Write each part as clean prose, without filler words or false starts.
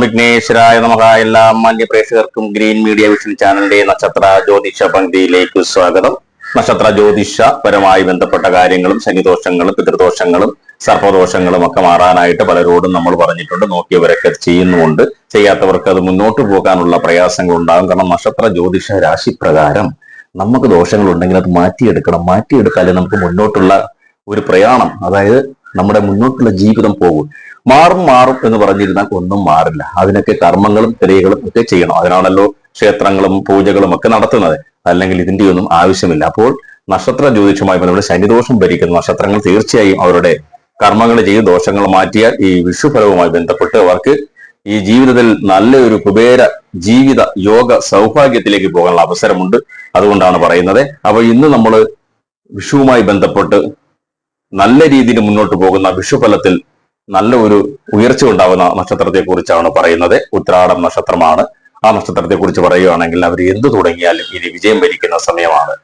വിഘ്നേശ്വരായ നമഃ. എല്ലാ മാന്യ പ്രേക്ഷകർക്കും ഗ്രീൻ മീഡിയ വിഷൻ ചാനലിന്റെ നക്ഷത്ര ജ്യോതിഷ പങ്ക്തിയിലേക്ക് സ്വാഗതം. നക്ഷത്ര ജ്യോതിഷപരമായി ബന്ധപ്പെട്ട കാര്യങ്ങളും ശനിദോഷങ്ങളും പിതൃദോഷങ്ങളും സർപ്പദോഷങ്ങളും ഒക്കെ മാറാനായിട്ട് പലരോടും നമ്മൾ പറഞ്ഞിട്ടുണ്ട്. നോക്കിയവരൊക്കെ ചെയ്യുന്നുമുണ്ട്. ചെയ്യാത്തവർക്ക് അത് മുന്നോട്ട് പോകാനുള്ള പ്രയാസങ്ങൾ ഉണ്ടാകും. കാരണം നക്ഷത്ര ജ്യോതിഷ രാശി പ്രകാരം നമുക്ക് ദോഷങ്ങൾ ഉണ്ടെങ്കിൽ അത് മാറ്റിയെടുക്കാതെ നമുക്ക് മുന്നോട്ടുള്ള ഒരു പ്രയാണം, അതായത് നമ്മുടെ മുന്നോട്ടുള്ള ജീവിതം പോകും. മാറും എന്ന് പറഞ്ഞിരുന്നാൽ ഒന്നും മാറില്ല. അതിനൊക്കെ കർമ്മങ്ങളും ക്രിയകളും ഒക്കെ ചെയ്യണം. അതിനാണല്ലോ ക്ഷേത്രങ്ങളും പൂജകളും ഒക്കെ നടത്തുന്നത്. അല്ലെങ്കിൽ ഇതിന്റെ ഒന്നും ആവശ്യമില്ല. അപ്പോൾ നക്ഷത്ര ജ്യോതിഷവുമായി ബന്ധപ്പെട്ട് ശനിദോഷം ഭരിക്കുന്ന നക്ഷത്രങ്ങൾ തീർച്ചയായും അവരുടെ കർമ്മങ്ങൾ ചെയ്ത് ദോഷങ്ങൾ മാറ്റിയാൽ ഈ വിഷുഫലവുമായി ബന്ധപ്പെട്ട് അവർക്ക് ഈ ജീവിതത്തിൽ നല്ലൊരു കുബേര ജീവിത യോഗ സൗഭാഗ്യത്തിലേക്ക് പോകാനുള്ള അവസരമുണ്ട്. അതുകൊണ്ടാണ് പറയുന്നത്. അപ്പൊ ഇന്ന് നമ്മൾ വിഷുവുമായി ബന്ധപ്പെട്ട് നല്ല രീതിയിൽ മുന്നോട്ട് പോകുന്ന വിഷുഫലത്തിൽ നല്ല ഒരു ഉയർച്ച ഉണ്ടാകുന്ന നക്ഷത്രത്തെ കുറിച്ചാണ് പറയുന്നത്. ഉത്രാടം നക്ഷത്രമാണ്. ആ നക്ഷത്രത്തെ കുറിച്ച് പറയുകയാണെങ്കിൽ അവർ എന്ത് തുടങ്ങിയാലും ഇനി വിജയം വരിക്കുന്ന സമയമാണ്.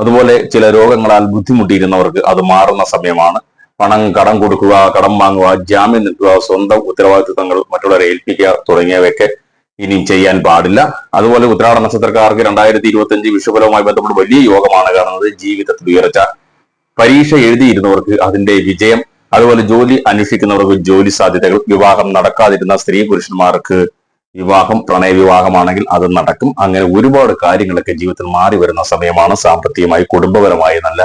അതുപോലെ ചില രോഗങ്ങളാൽ ബുദ്ധിമുട്ടിയിരുന്നവർക്ക് അത് മാറുന്ന സമയമാണ്. കടം കൊടുക്കുക, കടം വാങ്ങുക, ജാമ്യം നിൽക്കുക, സ്വന്തം ഉത്തരവാദിത്വങ്ങൾ മറ്റുള്ളവരെ ഏൽപ്പിക്കുക തുടങ്ങിയവയൊക്കെ ഇനി ചെയ്യാൻ പാടില്ല. അതുപോലെ ഉത്രാട നക്ഷത്രക്കാർക്ക് 2025 വിഷുഫലവുമായി ബന്ധപ്പെട്ട് വലിയ യോഗമാണ് കാണുന്നത്. ജീവിതത്തിൽ ഉയർച്ച, പരീക്ഷ എഴുതിയിരുന്നവർക്ക് അതിന്റെ വിജയം, അതുപോലെ ജോലി അന്വേഷിക്കുന്നവർക്ക് ജോലി സാധ്യതകൾ, വിവാഹം നടക്കാതിരുന്ന സ്ത്രീ പുരുഷന്മാർക്ക് വിവാഹം, പ്രണയവിവാഹമാണെങ്കിൽ അത് നടക്കും. അങ്ങനെ ഒരുപാട് കാര്യങ്ങളൊക്കെ ജീവിതത്തിൽ മാറി വരുന്ന സമയമാണ്. സാമ്പത്തികമായി കുടുംബപരമായി നല്ല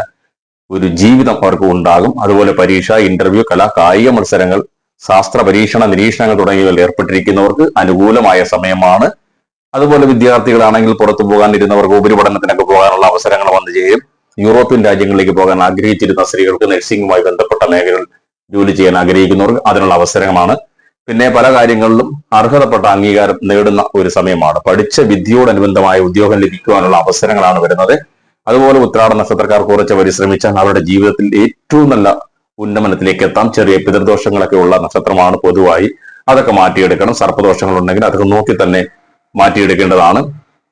ഒരു ജീവിതം അവർക്ക് ഉണ്ടാകും. അതുപോലെ പരീക്ഷ, ഇന്റർവ്യൂ, കായിക മത്സരങ്ങൾ, ശാസ്ത്ര പരീക്ഷണ നിരീക്ഷണങ്ങൾ തുടങ്ങിയവയിൽ ഏർപ്പെട്ടിരിക്കുന്നവർക്ക് അനുകൂലമായ സമയമാണ്. അതുപോലെ വിദ്യാർത്ഥികളാണെങ്കിൽ പുറത്തു പോകാനിരുന്നവർക്ക് ഉപരിപഠനത്തിനൊക്കെ പോകാനുള്ള അവസരങ്ങൾ വന്നു ചേരും. യൂറോപ്യൻ രാജ്യങ്ങളിലേക്ക് പോകാൻ ആഗ്രഹിച്ചിരുന്ന സ്ത്രീകൾക്ക് നഴ്സിംഗുമായി ബന്ധപ്പെട്ട മേഖലകൾ ജോലി ചെയ്യാൻ ആഗ്രഹിക്കുന്നവർക്ക് അതിനുള്ള അവസരമാണ്. പിന്നെ പല കാര്യങ്ങളിലും അർഹതപ്പെട്ട അംഗീകാരം നേടുന്ന ഒരു സമയമാണ്. പഠിച്ച വിദ്യയോടനുബന്ധമായ ഉദ്യോഗം ലഭിക്കുവാനുള്ള അവസരങ്ങളാണ് വരുന്നത്. അതുപോലെ ഉത്രാട നക്ഷത്രക്കാർ കുറച്ച് പരിശ്രമിച്ചാൽ അവരുടെ ജീവിതത്തിൽ ഏറ്റവും നല്ല ഉന്നമനത്തിലേക്ക് എത്താം. ചെറിയ പിതൃദോഷങ്ങളൊക്കെ ഉള്ള നക്ഷത്രമാണ് പൊതുവായി. അതൊക്കെ മാറ്റിയെടുക്കണം. സർപ്പദോഷങ്ങൾ ഉണ്ടെങ്കിൽ അതൊക്കെ നോക്കി തന്നെ മാറ്റിയെടുക്കേണ്ടതാണ്.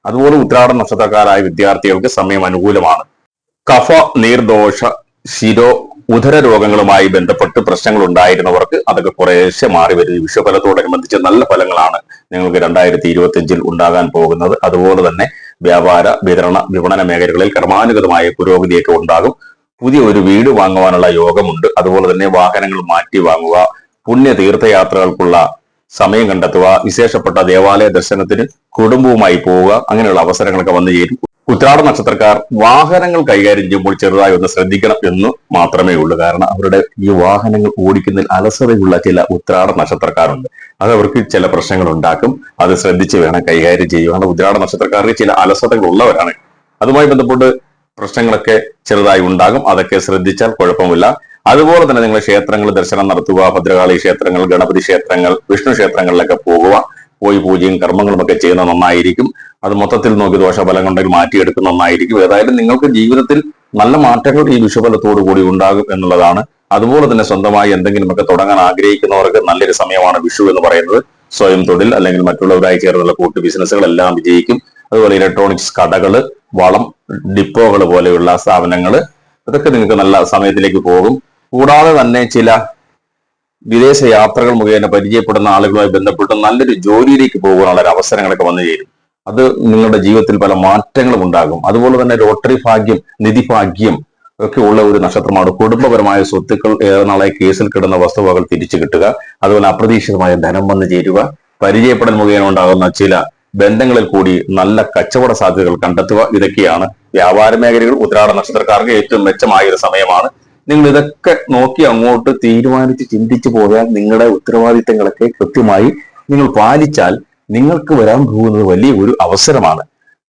അതുപോലെ ഉത്രാട നക്ഷത്രക്കാരായ വിദ്യാർത്ഥികൾക്ക് സമയം അനുകൂലമാണ്. കഫ, നീർദോഷ, ശിരോ, ഉദര രോഗങ്ങളുമായി ബന്ധപ്പെട്ട് പ്രശ്നങ്ങൾ ഉണ്ടായിരുന്നവർക്ക് അതൊക്കെ കുറേശ്ശെ മാറി വരും. വിഷുഫലത്തോടനുബന്ധിച്ച് നല്ല ഫലങ്ങളാണ് നിങ്ങൾക്ക് 2025 ഉണ്ടാകാൻ പോകുന്നത്. അതുപോലെ തന്നെ വ്യാപാര, വിതരണ, വിപണന മേഖലകളിൽ ക്രമാനുഗതമായ പുരോഗതിയൊക്കെ ഉണ്ടാകും. പുതിയ ഒരു വീട് വാങ്ങുവാനുള്ള യോഗമുണ്ട്. അതുപോലെ തന്നെ വാഹനങ്ങൾ മാറ്റി വാങ്ങുക, പുണ്യ തീർത്ഥയാത്രകൾക്കുള്ള സമയം കണ്ടെത്തുക, വിശേഷപ്പെട്ട ദേവാലയ ദർശനത്തിന് കുടുംബവുമായി പോവുക, അങ്ങനെയുള്ള അവസരങ്ങളൊക്കെ വന്നു ചേരും. ഉത്രാട നക്ഷത്രക്കാർ വാഹനങ്ങൾ കൈകാര്യം ചെയ്യുമ്പോൾ ചെറുതായി ഒന്ന് ശ്രദ്ധിക്കണം എന്ന് മാത്രമേ ഉള്ളൂ. കാരണം അവരുടെ ഈ വാഹനങ്ങൾ ഓടിക്കുന്നതിൽ അലസതയുള്ള ചില ഉത്രാട നക്ഷത്രക്കാരുണ്ട്. അത് അവർക്ക് ചില പ്രശ്നങ്ങൾ ഉണ്ടാക്കും. അത് ശ്രദ്ധിച്ച് വേണം കൈകാര്യം ചെയ്യുക. ഉത്രാട നക്ഷത്രക്കാർക്ക് ചില അലസതകൾ ഉള്ളവരാണ്. അതുമായി ബന്ധപ്പെട്ട് പ്രശ്നങ്ങളൊക്കെ ചെറുതായി ഉണ്ടാകും. അതൊക്കെ ശ്രദ്ധിച്ചാൽ കുഴപ്പമില്ല. അതുപോലെ തന്നെ നിങ്ങൾ ക്ഷേത്രങ്ങൾ ദർശനം നടത്തുക. ഭദ്രകാളി ക്ഷേത്രങ്ങൾ, ഗണപതി ക്ഷേത്രങ്ങൾ, വിഷ്ണു ക്ഷേത്രങ്ങളിലൊക്കെ പോയി പൂജയും കർമ്മങ്ങളും ഒക്കെ ചെയ്യുന്നത് നന്നായിരിക്കും. അത് മൊത്തത്തിൽ നോക്കി ദോഷഫലം ഉണ്ടെങ്കിൽ മാറ്റിയെടുക്കുന്ന നന്നായിരിക്കും. ഏതായാലും നിങ്ങൾക്ക് ജീവിതത്തിൽ നല്ല മാറ്റങ്ങൾ ഈ വിഷുഫലത്തോടു കൂടി ഉണ്ടാകും എന്നുള്ളതാണ്. അതുപോലെ തന്നെ സ്വന്തമായി എന്തെങ്കിലുമൊക്കെ തുടങ്ങാൻ ആഗ്രഹിക്കുന്നവർക്ക് നല്ലൊരു സമയമാണ് വിഷു എന്ന് പറയുന്നത്. സ്വയം തൊഴിൽ അല്ലെങ്കിൽ മറ്റുള്ളവരായി ചേർന്നുള്ള കൂട്ടു ബിസിനസ്സുകളെല്ലാം വിജയിക്കും. അതുപോലെ ഇലക്ട്രോണിക്സ് കടകള്, വളം ഡിപ്പോകൾ പോലെയുള്ള സ്ഥാപനങ്ങൾ, അതൊക്കെ നിങ്ങൾക്ക് നല്ല സമയത്തിലേക്ക് പോകും. കൂടാതെ തന്നെ ചില വിദേശ യാത്രകൾ മുഖേന പരിചയപ്പെടുന്ന ആളുകളുമായി ബന്ധപ്പെട്ട് നല്ലൊരു ജോലിയിലേക്ക് പോകാനുള്ള ഒരു അവസരങ്ങളൊക്കെ വന്നു ചേരും. അത് നിങ്ങളുടെ ജീവിതത്തിൽ പല മാറ്റങ്ങളും ഉണ്ടാകും. അതുപോലെ തന്നെ ലോട്ടറി ഭാഗ്യം, നിധി ഭാഗ്യം ഒക്കെ ഉള്ള ഒരു നക്ഷത്രമാണ്. കുടുംബപരമായ സ്വത്തുക്കൾ, ഏറെ നാളായി കേസിൽ കിടന്ന വസ്തുവകൾ തിരിച്ചു കിട്ടുക, അതുപോലെ അപ്രതീക്ഷിതമായ ധനം വന്നു ചേരുക, പരിചയപ്പെടൽ മുഖേന ഉണ്ടാകുന്ന ചില ബന്ധങ്ങളിൽ കൂടി നല്ല കച്ചവട സാധ്യതകൾ കണ്ടെത്തുക, ഇതൊക്കെയാണ് വ്യാപാര മേഖലകൾ ഉത്രാട നക്ഷത്രക്കാർക്ക് ഏറ്റവും മെച്ചമായ ഒരു സമയമാണ്. നിങ്ങൾ ഇതൊക്കെ നോക്കി അങ്ങോട്ട് തീരുമാനിച്ച് ചിന്തിച്ചു പോയാൽ നിങ്ങളുടെ ഉത്തരവാദിത്തങ്ങളൊക്കെ കൃത്യമായി നിങ്ങൾ പാലിച്ചാൽ നിങ്ങൾക്ക് വരാൻ പോകുന്നത് വലിയ ഒരു അവസരമാണ്.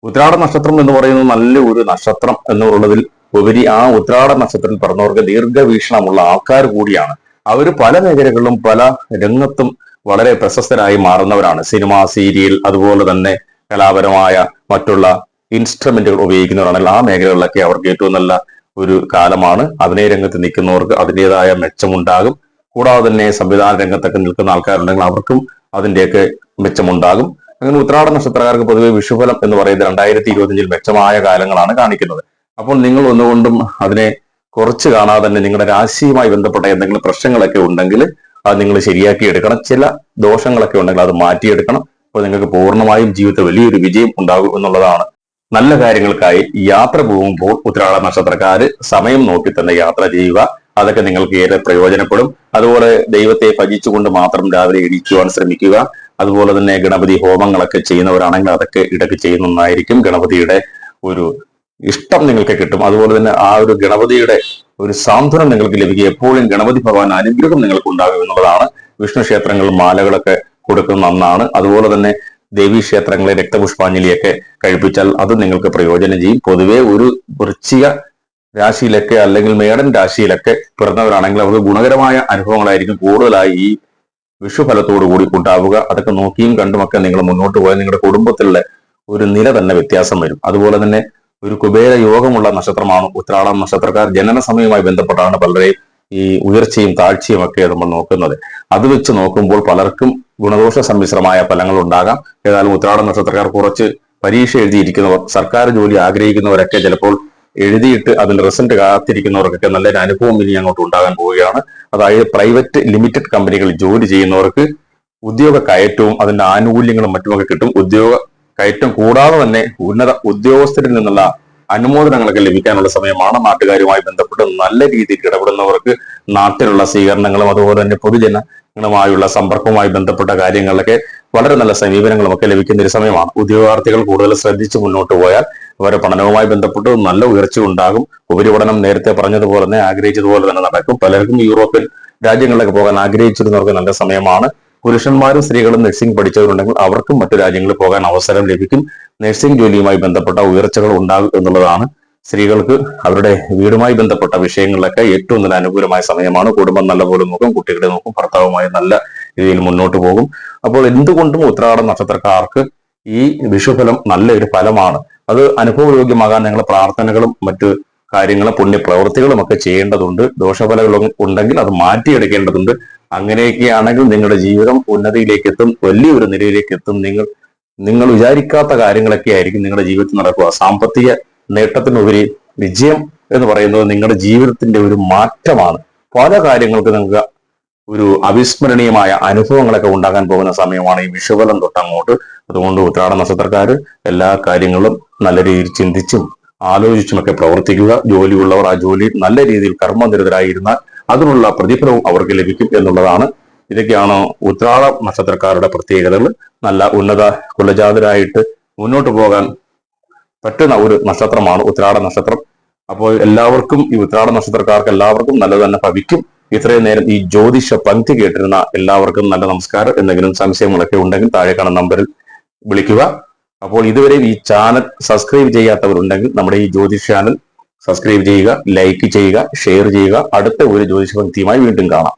ഉത്രാട നക്ഷത്രം എന്ന് പറയുന്നത് നല്ല ഒരു നക്ഷത്രം എന്നുള്ളതിൽ ഉപരി ആ ഉത്രാട നക്ഷത്രത്തിൽ പറഞ്ഞവർക്ക് ദീർഘവീക്ഷണമുള്ള ആൾക്കാർ കൂടിയാണ്. അവർ പല മേഖലകളിലും പല രംഗത്തും വളരെ പ്രശസ്തരായി മാറുന്നവരാണ്. സിനിമ, സീരിയൽ, അതുപോലെ തന്നെ കലാപരമായ മറ്റുള്ള ഇൻസ്ട്രുമെന്റുകൾ ഉപയോഗിക്കുന്നവരാണെങ്കിൽ ആ മേഖലകളിലൊക്കെ അവർക്ക് ഏറ്റവും നല്ല ഒരു കാലമാണ്. അഭിനയ രംഗത്ത് നിൽക്കുന്നവർക്ക് അതിൻ്റെതായ മെച്ചമുണ്ടാകും. കൂടാതെ തന്നെ സംവിധാന രംഗത്തൊക്കെ നിൽക്കുന്ന ആൾക്കാരുണ്ടെങ്കിൽ അവർക്കും അതിൻ്റെയൊക്കെ മെച്ചമുണ്ടാകും. അങ്ങനെ ഉത്രാട നക്ഷത്രക്കാർക്ക് പൊതുവെ വിഷുഫലം എന്ന് പറയുന്നത് 2025 മെച്ചമായ കാലങ്ങളാണ് കാണിക്കുന്നത്. അപ്പോൾ നിങ്ങൾ ഒന്നുകൊണ്ടും അതിനെ കുറച്ച് കാണാതെ തന്നെ നിങ്ങളുടെ രാശിയുമായി ബന്ധപ്പെട്ട എന്തെങ്കിലും പ്രശ്നങ്ങളൊക്കെ ഉണ്ടെങ്കിൽ അത് നിങ്ങൾ ശരിയാക്കി എടുക്കണം. ചില ദോഷങ്ങളൊക്കെ ഉണ്ടെങ്കിൽ അത് മാറ്റിയെടുക്കണം. അപ്പോൾ നിങ്ങൾക്ക് പൂർണ്ണമായും ജീവിതത്തിൽ വലിയൊരു വിജയം ഉണ്ടാകും എന്നുള്ളതാണ്. നല്ല കാര്യങ്ങൾക്കായി യാത്ര പോകുമ്പോൾ ഉത്രാട നക്ഷത്രക്കാര് സമയം നോക്കി തന്നെ യാത്ര ചെയ്യുക. അതൊക്കെ നിങ്ങൾക്ക് ഏറെ പ്രയോജനപ്പെടും. അതുപോലെ ദൈവത്തെ ഭജിച്ചുകൊണ്ട് മാത്രം രാവിലെ എണീക്കുവാൻ ശ്രമിക്കുക. അതുപോലെ തന്നെ ഗണപതി ഹോമങ്ങളൊക്കെ ചെയ്യുന്നവരാണെങ്കിൽ അതൊക്കെ ഇടയ്ക്ക് ചെയ്യുന്നതായിരിക്കും. ഗണപതിയുടെ ഒരു ഇഷ്ടം നിങ്ങൾക്ക് കിട്ടും. അതുപോലെ തന്നെ ആ ഒരു ഗണപതിയുടെ ഒരു സാന്ത്വനം നിങ്ങൾക്ക് ലഭിക്കുക. എപ്പോഴും ഗണപതി ഭഗവാൻ അനുഗ്രഹം നിങ്ങൾക്ക് ഉണ്ടാകും എന്നുള്ളതാണ്. വിഷ്ണു ക്ഷേത്രങ്ങളിൽ മാലകളൊക്കെ കൊടുക്കുന്ന ഒന്നാണ്. അതുപോലെ തന്നെ ദേവീ ക്ഷേത്രങ്ങളെ രക്തപുഷ്പാഞ്ജലിയൊക്കെ കഴിപ്പിച്ചാൽ അത് നിങ്ങൾക്ക് പ്രയോജനം ചെയ്യും. പൊതുവെ ഒരു വൃശ്ചിക രാശിയിലൊക്കെ അല്ലെങ്കിൽ മേടൻ രാശിയിലൊക്കെ പിറന്നവരാണെങ്കിൽ അവർക്ക് ഗുണകരമായ അനുഭവങ്ങളായിരിക്കും കൂടുതലായി ഈ വിഷുഫലത്തോടു കൂടി ഉണ്ടാവുക. അതൊക്കെ നോക്കിയും കണ്ടുമൊക്കെ നിങ്ങൾ മുന്നോട്ട് പോയാൽ നിങ്ങളുടെ കുടുംബത്തിലുള്ള ഒരു നില തന്നെ വ്യത്യാസം വരും. അതുപോലെ തന്നെ ഒരു കുബേര യോഗമുള്ള നക്ഷത്രമാണ് ഉത്രാടം നക്ഷത്രക്കാർ. ജനന സമയവുമായി ബന്ധപ്പെട്ടാണ് പലരെയും ഈ ഉയർച്ചയും താഴ്ചയും ഒക്കെ നമ്മൾ നോക്കുന്നത്. അത് വെച്ച് നോക്കുമ്പോൾ പലർക്കും ഗുണദോഷ സമ്മിശ്രമായ ഫലങ്ങൾ ഉണ്ടാകാം. ഏതായാലും ഉത്രാട നക്ഷത്രക്കാർ കുറച്ച് പരീക്ഷ എഴുതിയിരിക്കുന്നവർ, സർക്കാർ ജോലി ആഗ്രഹിക്കുന്നവരൊക്കെ ചിലപ്പോൾ എഴുതിയിട്ട് അതിന്റെ റിസൾട്ട് കാത്തിരിക്കുന്നവർക്കൊക്കെ നല്ലൊരു അനുഭവം ഇനി അങ്ങോട്ട് ഉണ്ടാകാൻ പോവുകയാണ്. അതായത് പ്രൈവറ്റ് ലിമിറ്റഡ് കമ്പനികളിൽ ജോലി ചെയ്യുന്നവർക്ക് ഉദ്യോഗ കയറ്റവും അതിന്റെ ആനുകൂല്യങ്ങളും മറ്റുമൊക്കെ കിട്ടും. ഉദ്യോഗ കയറ്റം കൂടാതെ തന്നെ ഉന്നത ഉദ്യോഗസ്ഥരിൽ നിന്നുള്ള അനുമോദനങ്ങളൊക്കെ ലഭിക്കാനുള്ള സമയമാണ്. നാട്ടുകാരുമായി ബന്ധപ്പെട്ട് നല്ല രീതിയിൽ ഇടപെടുന്നവർക്ക് നാട്ടിലുള്ള സ്വീകരണങ്ങളും അതുപോലെ തന്നെ പൊതുജനങ്ങളുമായുള്ള സമ്പർക്കവുമായി ബന്ധപ്പെട്ട കാര്യങ്ങളിലൊക്കെ വളരെ നല്ല സമീപനങ്ങളും ഒക്കെ ലഭിക്കുന്ന ഒരു സമയമാണ്. ഉദ്യോഗാർത്ഥികൾ കൂടുതൽ ശ്രദ്ധിച്ച് മുന്നോട്ട് പോയാൽ അവരുടെ പഠനവുമായി ബന്ധപ്പെട്ട് നല്ല ഉയർച്ച ഉണ്ടാകും. ഉപരിപഠനം നേരത്തെ പറഞ്ഞതുപോലെ തന്നെ ആഗ്രഹിച്ചതുപോലെ തന്നെ നടക്കും. പലർക്കും യൂറോപ്യൻ രാജ്യങ്ങളിലൊക്കെ പോകാൻ ആഗ്രഹിച്ചിരുന്നവർക്ക് നല്ല സമയമാണ്. പുരുഷന്മാരും സ്ത്രീകളും നഴ്സിംഗ് പഠിച്ചവരുണ്ടെങ്കിൽ അവർക്കും മറ്റു രാജ്യങ്ങളിൽ പോകാൻ അവസരം ലഭിക്കും. നഴ്സിംഗ് ജോലിയുമായി ബന്ധപ്പെട്ട ഉയർച്ചകൾ ഉണ്ടാകും എന്നുള്ളതാണ്. സ്ത്രീകൾക്ക് അവരുടെ വീടുമായി ബന്ധപ്പെട്ട വിഷയങ്ങളിലൊക്കെ ഏറ്റവും നല്ല അനുകൂലമായ സമയമാണ്. കുടുംബം നല്ലപോലെ നോക്കും, കുട്ടികളെ നോക്കും, ഭർത്താവുമായി നല്ല രീതിയിൽ മുന്നോട്ട് പോകും. അപ്പോൾ എന്തുകൊണ്ടും ഉത്രാട നക്ഷത്രക്കാർക്ക് ഈ വിഷുഫലം നല്ലൊരു ഫലമാണ്. അത് അനുഭവയോഗ്യമാകാൻ ഞങ്ങൾ പ്രാർത്ഥനകളും മറ്റു കാര്യങ്ങളും പുണ്യപ്രവൃത്തികളും ഒക്കെ ചെയ്യേണ്ടതുണ്ട്. ദോഷഫലങ്ങളും ഉണ്ടെങ്കിൽ അത് മാറ്റിയെടുക്കേണ്ടതുണ്ട്. അങ്ങനെയൊക്കെയാണെങ്കിൽ നിങ്ങളുടെ ജീവിതം ഉന്നതിയിലേക്ക് എത്തും, വലിയൊരു നിലയിലേക്ക് എത്തും. നിങ്ങൾ വിചാരിക്കാത്ത കാര്യങ്ങളൊക്കെ ആയിരിക്കും നിങ്ങളുടെ ജീവിതത്തിൽ നടക്കുക. സാമ്പത്തിക നേട്ടത്തിനുപരി വിജയം എന്ന് പറയുന്നത് നിങ്ങളുടെ ജീവിതത്തിന്റെ ഒരു മാറ്റമാണ്. പല കാര്യങ്ങൾക്ക് നിങ്ങൾക്ക് ഒരു അവിസ്മരണീയമായ അനുഭവങ്ങളൊക്കെ ഉണ്ടാകാൻ പോകുന്ന സമയമാണ് ഈ വിഷുഫലം തൊട്ടങ്ങോട്ട്. അതുകൊണ്ട് ഉത്രാട നക്ഷത്രക്കാര് എല്ലാ കാര്യങ്ങളും നല്ല രീതിയിൽ ചിന്തിച്ചും ആലോചിച്ചുമൊക്കെ പ്രവർത്തിക്കുക. ജോലിയുള്ളവർ ആ ജോലി നല്ല രീതിയിൽ കർമ്മനിരതരായിരുന്നാൽ അതിനുള്ള പ്രതിഫലവും അവർക്ക് ലഭിക്കും എന്നുള്ളതാണ്. ഇതൊക്കെയാണ് ഉത്രാട നക്ഷത്രക്കാരുടെ പ്രത്യേകതകൾ. നല്ല ഉന്നത കുലജാതരായിട്ട് മുന്നോട്ട് പോകാൻ പറ്റുന്ന ഒരു നക്ഷത്രമാണ് ഉത്രാട നക്ഷത്രം. അപ്പോൾ എല്ലാവർക്കും ഈ ഉത്രാട നക്ഷത്രക്കാർക്ക് എല്ലാവർക്കും നല്ലത് തന്നെ ഭവിക്കും. ഇത്രയും നേരം ഈ ജ്യോതിഷ പങ്ക്തി കേട്ടിരുന്ന എല്ലാവർക്കും നല്ല നമസ്കാരം. എന്തെങ്കിലും സംശയങ്ങളൊക്കെ ഉണ്ടെങ്കിൽ താഴെ കാണുന്ന നമ്പറിൽ വിളിക്കുക. അപ്പോൾ ഇതുവരെയും ഈ ചാനൽ സബ്സ്ക്രൈബ് ചെയ്യാത്തവരുണ്ടെങ്കിൽ നമ്മുടെ ഈ ജ്യോതിഷ ചാനൽ സബ്സ്ക്രൈബ് ചെയ്യുക, ലൈക്ക് ചെയ്യുക, ഷെയർ ചെയ്യുക. അടുത്ത ഒരു ജ്യോതിഷ പങ്ക്തിയുമായി വീണ്ടും കാണാം.